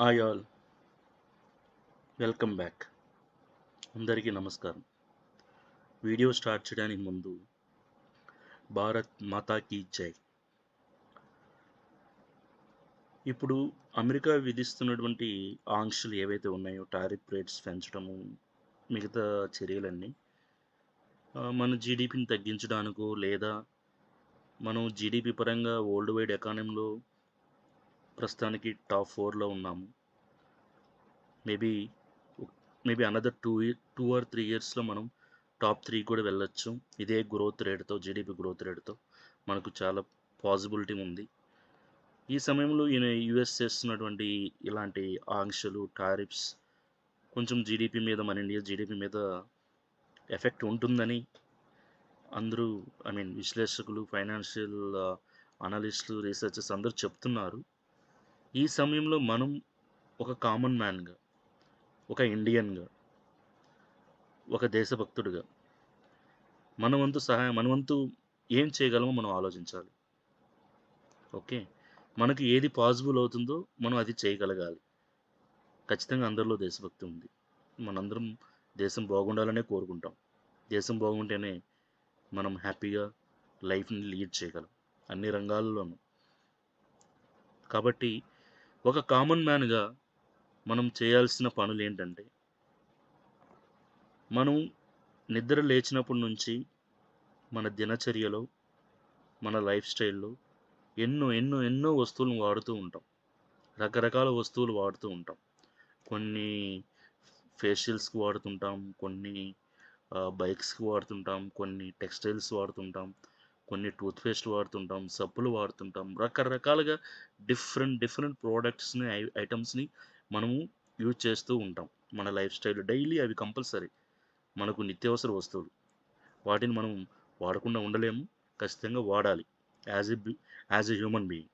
Hi all, welcome back. అందరికీ నమస్కారం. Video start చేయడానికి ముందు భారత్ మాతాకి జై. ఇప్పుడు అమెరికా విధిస్తున్నటువంటి ఆంక్షలు ఏవైతే ఉన్నాయో, టారిఫ్ రేట్స్ పెంచడము, మిగతా చర్యలన్నీ మన జీడిపిని తగ్గించడానికో, లేదా మనం జీడిపి పరంగా వరల్డ్ వైడ్ ఎకానమీలో ప్రస్తుతానికి టాప్ 4లో ఉన్నాము. మేబీ మేబీ అనదర్ 2 ఆర్ 3 ఇయర్స్లో మనం టాప్ 3 కూడా వెళ్ళొచ్చు. ఇదే గ్రోత్ రేట్తో, జీడిపి గ్రోత్ రేట్తో మనకు చాలా పాసిబిలిటీ ఉంది. ఈ సమయంలో యుఎస్ చేస్తున్నటువంటి ఇలాంటి ఆంక్షలు, టారిఫ్స్ కొంచెం జీడిపి మీద, మన ఇండియా జీడిపి మీద ఎఫెక్ట్ ఉంటుందని అందరూ విశ్లేషకులు, ఫైనాన్షియల్ అనలిస్టులు, రీసెర్చర్స్ అందరూ చెప్తున్నారు. ఈ సమయంలో మనం ఒక కామన్ మ్యాన్గా, ఒక ఇండియన్గా, ఒక దేశభక్తుడిగా మన వంతు ఏం చేయగలమో మనం ఆలోచించాలి. ఓకే, మనకు ఏది పాసిబుల్ అవుతుందో మనం అది చేయగలగాలి. ఖచ్చితంగా అందరిలో దేశభక్తి ఉంది. మనందరం దేశం బాగుండాలనే కోరుకుంటాం. దేశం బాగుంటేనే మనం హ్యాపీగా లైఫ్ని లీడ్ చేయగలం అన్ని రంగాల్లోనూ. కాబట్టి ఒక కామన్ మ్యాన్గా మనం చేయాల్సిన పనులు ఏంటంటే, మనం నిద్ర లేచినప్పటి నుంచి మన దినచర్యలో, మన లైఫ్ స్టైల్లో ఎన్నో ఎన్నో ఎన్నో వస్తువులను వాడుతూ ఉంటాం. రకరకాల వస్తువులు వాడుతూ ఉంటాం. కొన్ని ఫేషియల్స్కి వాడుతుంటాం, కొన్ని బైక్స్కి వాడుతుంటాం, కొన్ని టెక్స్టైల్స్ వాడుతుంటాం, కొన్ని టూత్పేస్ట్ వాడుతుంటాం, సబ్బులు వాడుతుంటాం. రకరకాలుగా డిఫరెంట్ డిఫరెంట్ ప్రోడక్ట్స్ని, ఐటమ్స్ని మనము యూజ్ చేస్తూ ఉంటాం. మన లైఫ్ స్టైల్ డైలీ అవి కంపల్సరీ మనకు నిత్యావసర వస్తువులు. వాటిని మనం వాడకుండా ఉండలేము, ఖచ్చితంగా వాడాలి. యాజ్ ఎ హ్యూమన్ బీయింగ్,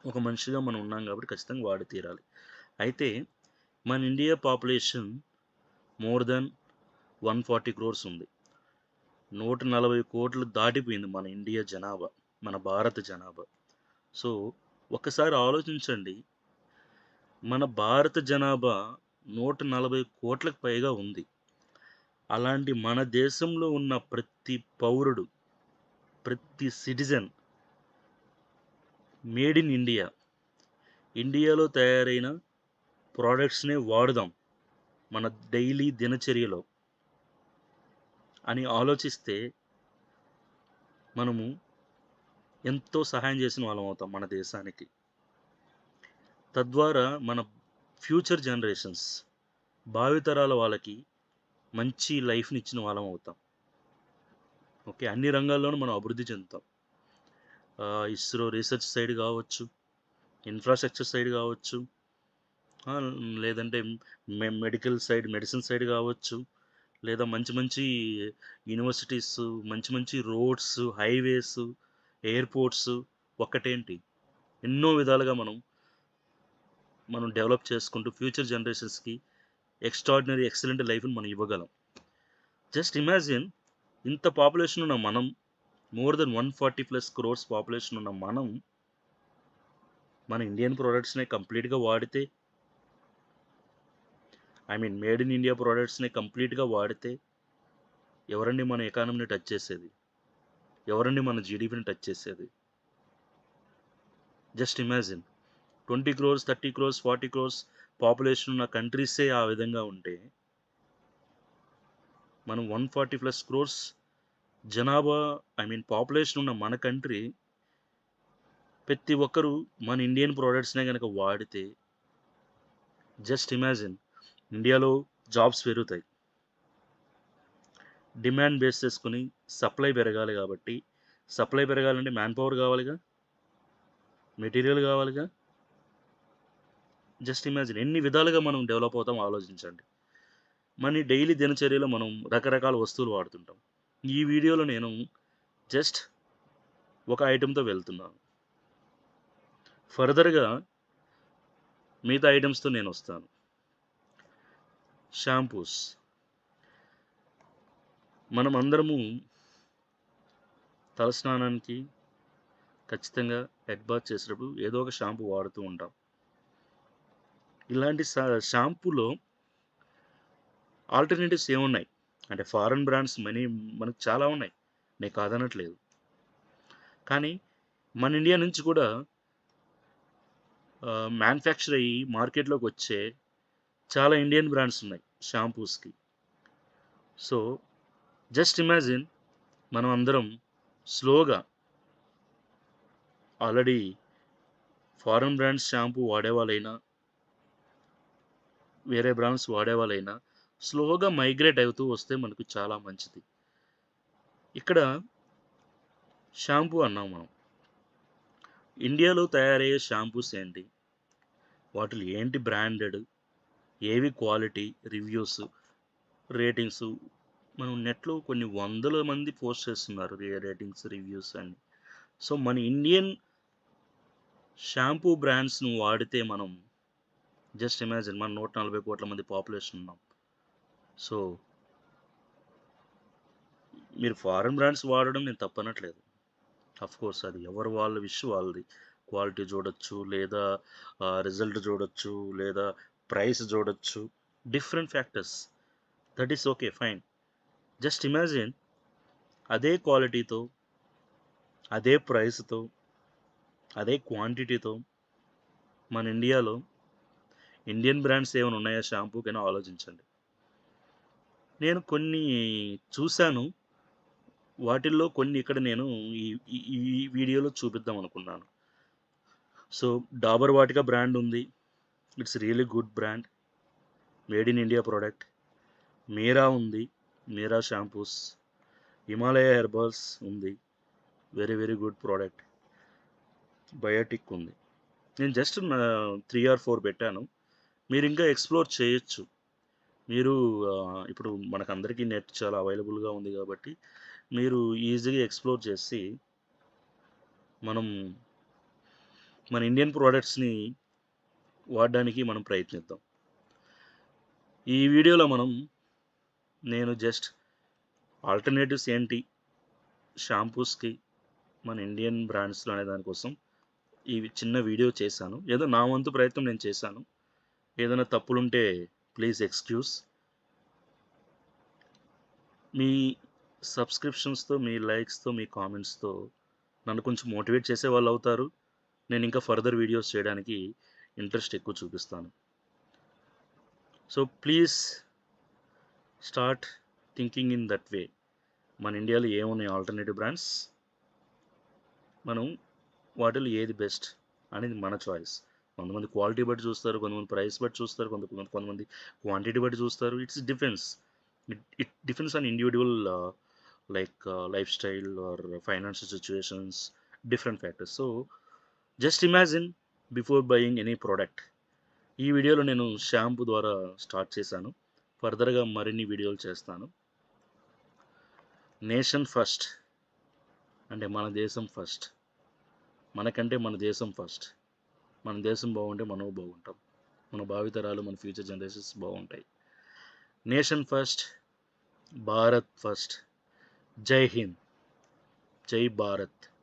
ఒక మనిషిగా మనం ఉన్నాం కాబట్టి ఖచ్చితంగా వాడి తీరాలి. అయితే మన India population more than 140 crores ఉంది. 140 కోట్లు దాటిపోయింది మన ఇండియా జనాభా, మన భారత జనాభా. సో ఒక్కసారి ఆలోచించండి, మన భారత జనాభా 140 కోట్లకు పైగా ఉంది. అలాంటి మన దేశంలో ఉన్న ప్రతి పౌరుడు, ప్రతి సిటిజన్ మేడ్ ఇన్ ఇండియా, ఇండియాలో తయారైన ప్రోడక్ట్స్నే వాడుదాం మన డైలీ దినచర్యలో అని ఆలోచిస్తే మనము ఎంతో సహాయం చేసిన వాళ్ళం అవుతాం మన దేశానికి. తద్వారా మన ఫ్యూచర్ జనరేషన్స్, భావితరాల వాళ్ళకి మంచి లైఫ్ని ఇచ్చిన వాళ్ళం అవుతాం. ఓకే, అన్ని రంగాల్లోనూ మనం అభివృద్ధి చెందుతాం. ఇస్రో రీసెర్చ్ సైడ్ కావచ్చు, ఇన్ఫ్రాస్ట్రక్చర్ సైడ్ కావచ్చు, లేదంటే మెడికల్ సైడ్, మెడిసిన్ సైడ్ కావచ్చు, లేదా మంచి మంచి యూనివర్సిటీస్, మంచి మంచి రోడ్స్, హైవేస్, ఎయిర్పోర్ట్స్, ఒక్కటేంటి ఎన్నో విధాలుగా మనం డెవలప్ చేసుకుంటూ ఫ్యూచర్ జనరేషన్స్కి ఎక్స్ట్రాడినరీ ఎక్సలెంట్ లైఫ్ని మనం ఇవ్వగలం. జస్ట్ ఇమాజిన్, ఇంత పాపులేషన్ ఉన్న మనం, మోర్ దెన్ 140+ crores పాపులేషన్ ఉన్న మనం మన ఇండియన్ ప్రోడక్ట్స్నే కంప్లీట్గా వాడితే, మేడ్ ఇన్ ఇండియా ప్రోడక్ట్స్ని కంప్లీట్గా వాడితే ఎవరండి మన ఎకానమీని టచ్ చేసేది? ఎవరండి మన జీడిపిని టచ్ చేసేది? Just imagine, 20 crores, 30 crores, 40 crores population ఉన్న కంట్రీసే ఆ విధంగా ఉంటే, మనం 140+ crores జనాభా, పాపులేషన్ ఉన్న మన కంట్రీ, ప్రతి ఒక్కరూ మన ఇండియన్ ప్రోడక్ట్స్నే కనుక వాడితే, జస్ట్ ఇమాజిన్, ఇండియాలో జాబ్స్ పెరుగుతాయి. డిమాండ్ బేస్ చేసుకుని సప్లై పెరగాలి. కాబట్టి సప్లై పెరగాలంటే మ్యాన్ పవర్ కావాలిగా, మెటీరియల్ కావాలిగా. జస్ట్ ఇమాజిన్ ఎన్ని విధాలుగా మనం డెవలప్ అవుతాం ఆలోచించండి. మన డైలీ దినచర్యలో మనం రకరకాల వస్తువులు వాడుతుంటాం. ఈ వీడియోలో నేను జస్ట్ ఒక ఐటెంతో వెళ్తున్నాను. ఫర్దర్గా మిగతా ఐటమ్స్తో నేను వస్తాను. షాంపూస్. మనం అందరము తలస్నానానికి ఖచ్చితంగా హెడ్ బాత్ చేసేటప్పుడు ఏదో ఒక షాంపూ వాడుతూ ఉంటాం. ఇలాంటి షాంపూలో ఆల్టర్‌నేటివ్స్ ఏమున్నాయి? అంటే ఫారెన్ బ్రాండ్స్ మనకు చాలా ఉన్నాయి. నేను కాదనట్లేదు. కానీ మన ఇండియా నుంచి కూడా మ్యానుఫ్యాక్చర్ అయ్యి మార్కెట్‌లోకొచ్చే చాలా ఇండియన్ బ్రాండ్స్ ఉన్నాయి షాంపూస్‌కి. సో, జస్ట్ ఇమాజిన్ మనం అందరం స్లోగా ఆల్రెడీ ఫారెన్ బ్రాండ్స్ షాంపూ వాడేవాళ్ళైనా, వేరే బ్రాండ్స్ వాడేవాళ్ళైనా స్లోగా మైగ్రేట్ అవుతూ వస్తే మనకు చాలా మంచిది. ఇక్కడ షాంపూ అన్నాం మనం. ఇండియాలో తయారయ్యే షాంపూస్ ఏంటి? వాటిలో ఏంటి బ్రాండెడ్? ఏవి క్వాలిటీ, రివ్యూస్, రేటింగ్సు మనం నెట్‌లో కొన్ని వందల మంది పోస్ట్ చేస్తున్నారు రేటింగ్స్, రివ్యూస్ అని. సో, మన ఇండియన్ షాంపూ బ్రాండ్స్‌ని వాడితే మనం జస్ట్ ఇమాజిన్ మనం 140,00,00,000 మంది పాపులేషన్ ఉన్నాం. సో, మీరు ఫారెన్ బ్రాండ్స్ వాడడం నేను తప్పనట్లేదు. ఆఫ్‌కోర్స్ అది ఎవరి వాళ్ళ విష్ వాళ్ళది. క్వాలిటీ చూడొచ్చు, లేదా రిజల్ట్ చూడొచ్చు, లేదా ప్రైస్ చూడొచ్చు. Different factors. That is okay. Fine. Just imagine అదే క్వాలిటీతో, అదే ప్రైస్‌తో, అదే క్వాంటిటీతో మన ఇండియాలో ఇండియన్ బ్రాండ్స్ ఏమైనా ఉన్నాయా షాంపూకైనా ఆలోచించండి. నేను కొన్ని చూసాను. వాటిల్లో కొన్ని ఇక్కడ నేను ఈ ఈ ఈ వీడియోలో చూపిద్దాం అనుకున్నాను. సో, 'డాబర్ వాటిక' బ్రాండ్ ఉంది. It's really good brand. Made in India product. 'Meera' ఉంది. 'మీరా' షాంపూస్. 'హిమాలయ హెర్బల్స్' ఉంది. Very very good product. 'Biotique' ఉంది. నేను జస్ట్ 3 ఆర్ 4 పెట్టాను. మీరింకా ఎక్స్‌ప్లోర్ చేయొచ్చు. మీరు ఇప్పుడు మనకందరికీ నెట్ చాలా అవైలబుల్‌గా ఉంది గాబట్టి, మీరు ఈజీగా ఎక్స్‌ప్లోర్ చేసి, మనం మన ఇండియన్ ప్రొడక్ట్స్‌ని వాడడానికి మనం ప్రయత్నిద్దాం. ఈ వీడియోలో నేను జస్ట్ ఆల్టర్‌నేటివ్స్ ఏంటి షాంపూస్‌కి మన ఇండియన్ బ్రాండ్స్‌లో అనే దాని కోసం ఈ చిన్న వీడియో చేశాను. ఏదో నా వంతు ప్రయత్నం నేను చేశాను. ఏదైనా తప్పులుంటే ప్లీజ్ ఎక్స్‌క్యూజ్. మీ సబ్స్క్రిప్షన్స్‌తో, మీ లైక్స్‌తో, మీ కామెంట్స్‌తో నన్ను కొంచెం మోటివేట్ చేసేవాళ్ళవుతారు. నేనింకా ఫర్దర్ వీడియోస్ చేయడానికి ఇంట్రెస్ట్ ఎక్కువ చూపిస్తాను. So, please start thinking in that way. మన ఇండియాలో ఏమున్నాయి ఆల్టర్‌నేటివ్ బ్రాండ్స్? మనం వాటిలో ఏది బెస్ట్ అనేది మన చాయిస్. కొంతమంది క్వాలిటీ బట్టి చూస్తారు, కొంతమంది ప్రైస్ బట్టి చూస్తారు, కొంతమంది క్వాంటిటీ బట్టి చూస్తారు. Depends. It depends on individual life style or financial situations, different factors. So, just imagine before buying any product. ఈ వీడియోలో నేను షాంపూ ద్వారా స్టార్ట్ చేశాను. ఫర్దర్‌గా మరిన్ని వీడియోలు చేస్తాను. నేషన్ ఫస్ట్ అంటే మన దేశం ఫస్ట్. మనకంటే మన దేశం ఫస్ట్. మన దేశం బాగుంటే మనం బాగుంటాం. మన భావితరాలు, మన ఫ్యూచర్ జనరేషన్స్ బాగుంటాయి. Nation first, Bharat first. జై హింద్. జై భారత్.